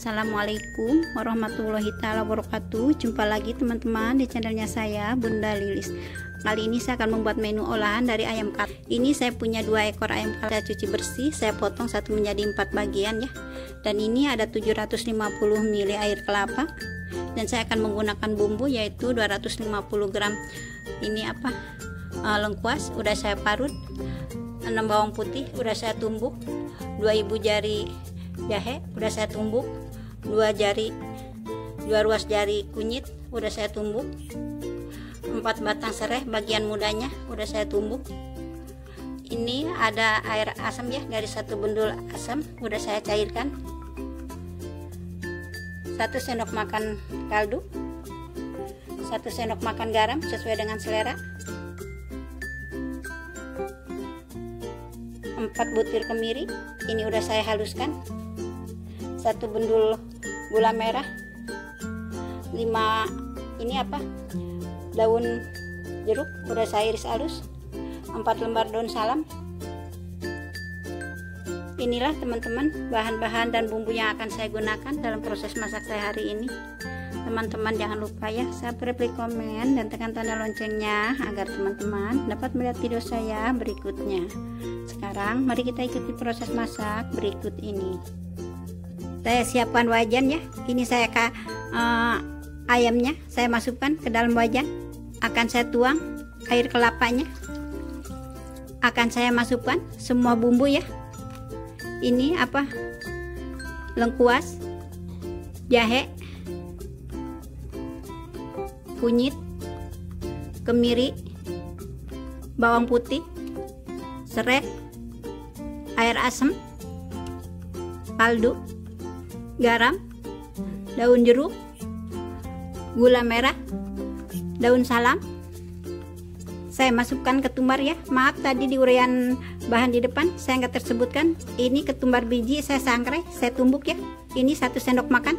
Assalamualaikum warahmatullahi taala wabarakatuh. Jumpa lagi teman-teman di channelnya saya, Bunda Lilis. Kali ini saya akan membuat menu olahan dari ayam kaldu. Ini saya punya 2 ekor ayam kaldu, saya cuci bersih, saya potong satu menjadi 4 bagian ya. Dan ini ada 750 ml air kelapa. Dan saya akan menggunakan bumbu yaitu 250 gram ini lengkuas, udah saya parut. 6 bawang putih udah saya tumbuk, 2 ibu jari jahe udah saya tumbuk, 2 ruas jari kunyit udah saya tumbuk, 4 batang serai bagian mudanya udah saya tumbuk. Ini ada air asam ya, dari 1 bendul asam udah saya cairkan, 1 sendok makan kaldu, 1 sendok makan garam sesuai dengan selera, 4 butir kemiri ini udah saya haluskan, 1 bendul gula merah, 5 daun jeruk udah saya iris halus, 4 lembar daun salam. Inilah teman-teman bahan-bahan dan bumbu yang akan saya gunakan dalam proses masak saya hari ini. Teman-teman jangan lupa ya subscribe, like, komen, dan tekan tanda loncengnya agar teman-teman dapat melihat video saya berikutnya. Sekarang mari kita ikuti proses masak berikut ini. Saya siapkan wajan ya. Ini saya ayamnya saya masukkan ke dalam wajan. Akan saya tuang air kelapanya. Akan saya masukkan semua bumbu ya. Ini lengkuas, jahe, kunyit, kemiri, bawang putih, serai, air asam, kaldu, garam, daun jeruk, gula merah, daun salam. Saya masukkan ketumbar ya. Maaf tadi di uraian bahan di depan saya nggak tersebutkan. Ini ketumbar biji saya sangrai, saya tumbuk ya. Ini 1 sendok makan.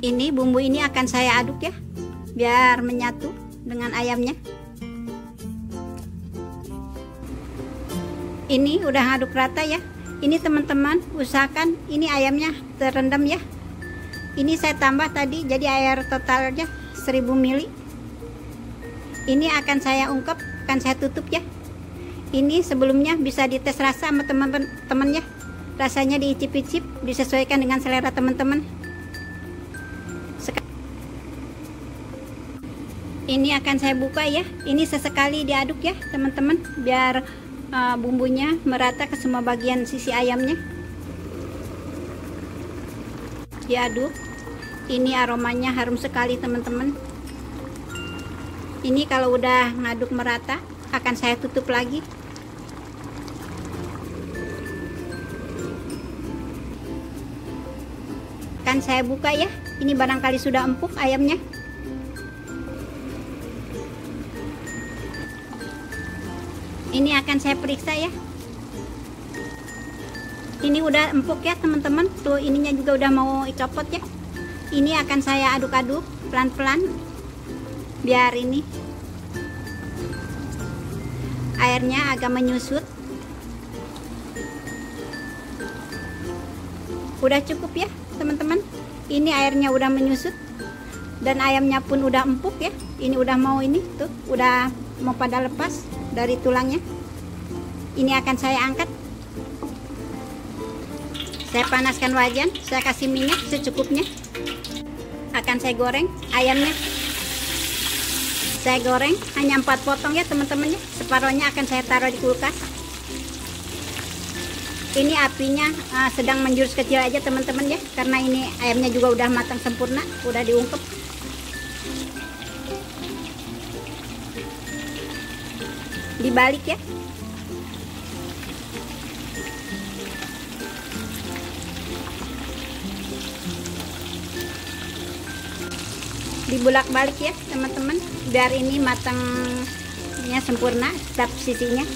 Ini bumbu ini akan saya aduk ya, biar menyatu dengan ayamnya. Ini udah aduk rata ya. Ini teman-teman usahakan ini ayamnya terendam ya. Ini saya tambah tadi jadi air totalnya 1000 ml. Ini akan saya ungkep, akan saya tutup ya. Ini sebelumnya bisa dites rasa sama teman-teman ya. Rasanya diicip-icip, disesuaikan dengan selera teman-teman. Ini akan saya buka ya. Ini sesekali diaduk ya teman-teman, biar bumbunya merata ke semua bagian sisi ayamnya. Diaduk. Ini aromanya harum sekali teman-teman. Ini kalau udah ngaduk merata akan saya tutup lagi. Akan saya buka ya. Ini barangkali sudah empuk ayamnya. Ini akan saya periksa ya. Ini udah empuk ya teman-teman. Tuh ininya juga udah mau dicopot ya. Ini akan saya aduk-aduk pelan-pelan biar ini airnya agak menyusut. Udah cukup ya teman-teman. Ini airnya udah menyusut dan ayamnya pun udah empuk ya. Ini udah mau ini tuh udah mau pada lepas dari tulangnya. Ini akan saya angkat. Saya panaskan wajan, saya kasih minyak secukupnya. Akan saya goreng ayamnya. Saya goreng hanya 4 potong ya teman-teman ya. Separohnya akan saya taruh di kulkas. Ini apinya sedang menjurus kecil aja teman-teman ya, karena ini ayamnya juga udah matang sempurna, udah diungkep. Dibalik ya. Dibulak-balik ya teman-teman, biar ini matangnya sempurna setiap sisinya.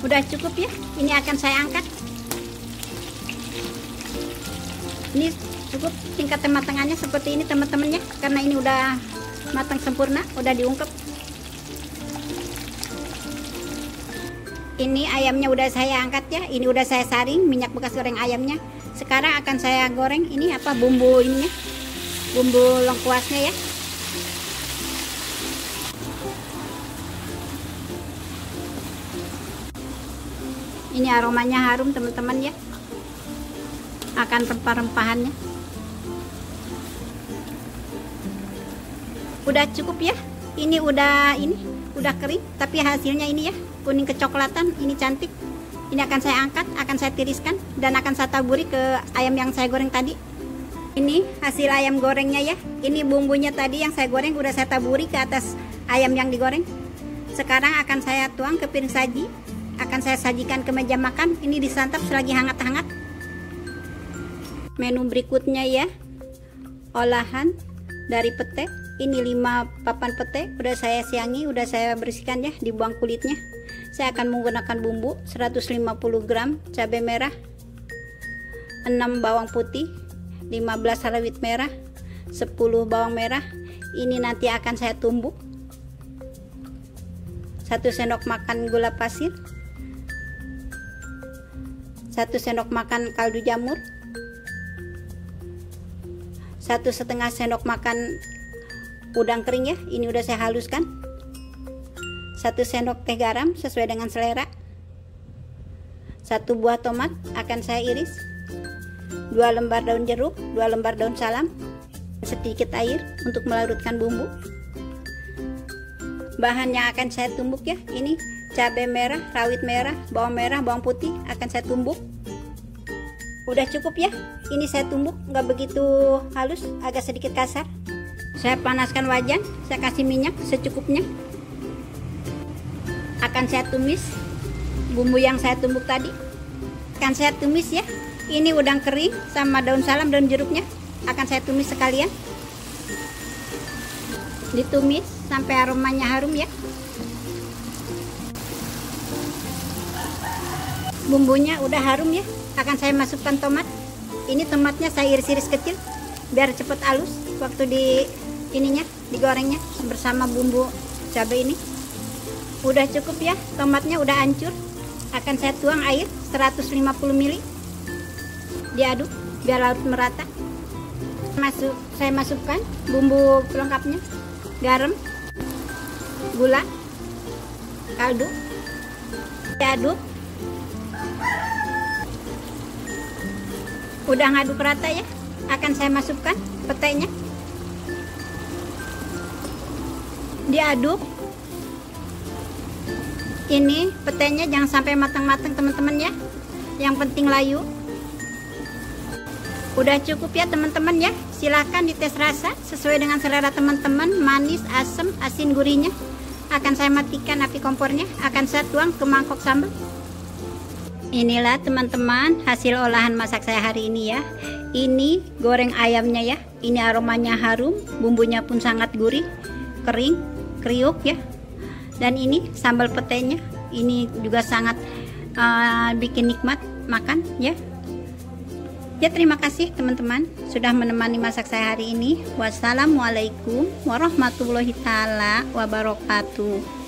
Udah cukup ya. Ini akan saya angkat. Ini cukup tingkat kematangannya seperti ini teman-teman ya, karena ini udah matang sempurna, udah diungkep. Ini ayamnya udah saya angkat ya. Ini udah saya saring minyak bekas goreng ayamnya. Sekarang akan saya goreng ini apa, bumbu ininya, bumbu lengkuasnya ya. Ini aromanya harum teman-teman ya, akan rempah-rempahannya. Udah cukup ya. Ini udah kering, tapi hasilnya ini ya, kuning kecoklatan, ini cantik. Ini akan saya angkat, akan saya tiriskan, dan akan saya taburi ke ayam yang saya goreng tadi. Ini hasil ayam gorengnya ya. Ini bumbunya tadi yang saya goreng udah saya taburi ke atas ayam yang digoreng. Sekarang akan saya tuang ke piring saji, akan saya sajikan ke meja makan. Ini disantap selagi hangat-hangat. Menu berikutnya ya, olahan dari pete. Ini 5 papan pete udah saya siangi, udah saya bersihkan ya, dibuang kulitnya. Saya akan menggunakan bumbu 150 gram cabai merah, 6 bawang putih, 15 rawit merah, 10 bawang merah. Ini nanti akan saya tumbuk. 1 sendok makan gula pasir, 1 sendok makan kaldu jamur, 1,5 sendok makan udang kering ya, ini udah saya haluskan. 1 sendok teh garam sesuai dengan selera. 1 buah tomat akan saya iris. 2 lembar daun jeruk, 2 lembar daun salam, sedikit air untuk melarutkan bumbu. Bahan yang akan saya tumbuk ya, ini cabai merah, rawit merah, bawang putih akan saya tumbuk. Udah cukup ya, ini saya tumbuk nggak begitu halus, agak sedikit kasar. Saya panaskan wajan, saya kasih minyak secukupnya. Akan saya tumis bumbu yang saya tumbuk tadi. Akan saya tumis ya. Ini udang kering sama daun salam, daun jeruknya akan saya tumis sekalian. Ditumis sampai aromanya harum ya. Bumbunya udah harum ya. Akan saya masukkan tomat. Ini tomatnya saya iris-iris kecil biar cepet halus waktu digorengnya bersama bumbu cabai ini. Udah cukup ya, tomatnya udah hancur. Akan saya tuang air 150 ml. Diaduk biar larut merata. Saya masukkan bumbu pelengkapnya, garam, gula, kaldu. Diaduk. Udah ngaduk rata ya, akan saya masukkan petenya. Diaduk. Ini petenya jangan sampai matang-matang teman-teman ya, yang penting layu. Udah cukup ya teman-teman ya. Silahkan dites rasa sesuai dengan selera teman-teman, manis, asam, asin, gurihnya. Akan saya matikan api kompornya, akan saya tuang ke mangkok sambal. Inilah teman-teman hasil olahan masak saya hari ini ya. Ini goreng ayamnya ya, ini aromanya harum, bumbunya pun sangat gurih, kering, kriuk ya. Dan ini sambal petenya, ini juga sangat bikin nikmat makan ya. Ya, terima kasih teman-teman sudah menemani masak saya hari ini. Wassalamualaikum warahmatullahi taala wabarakatuh.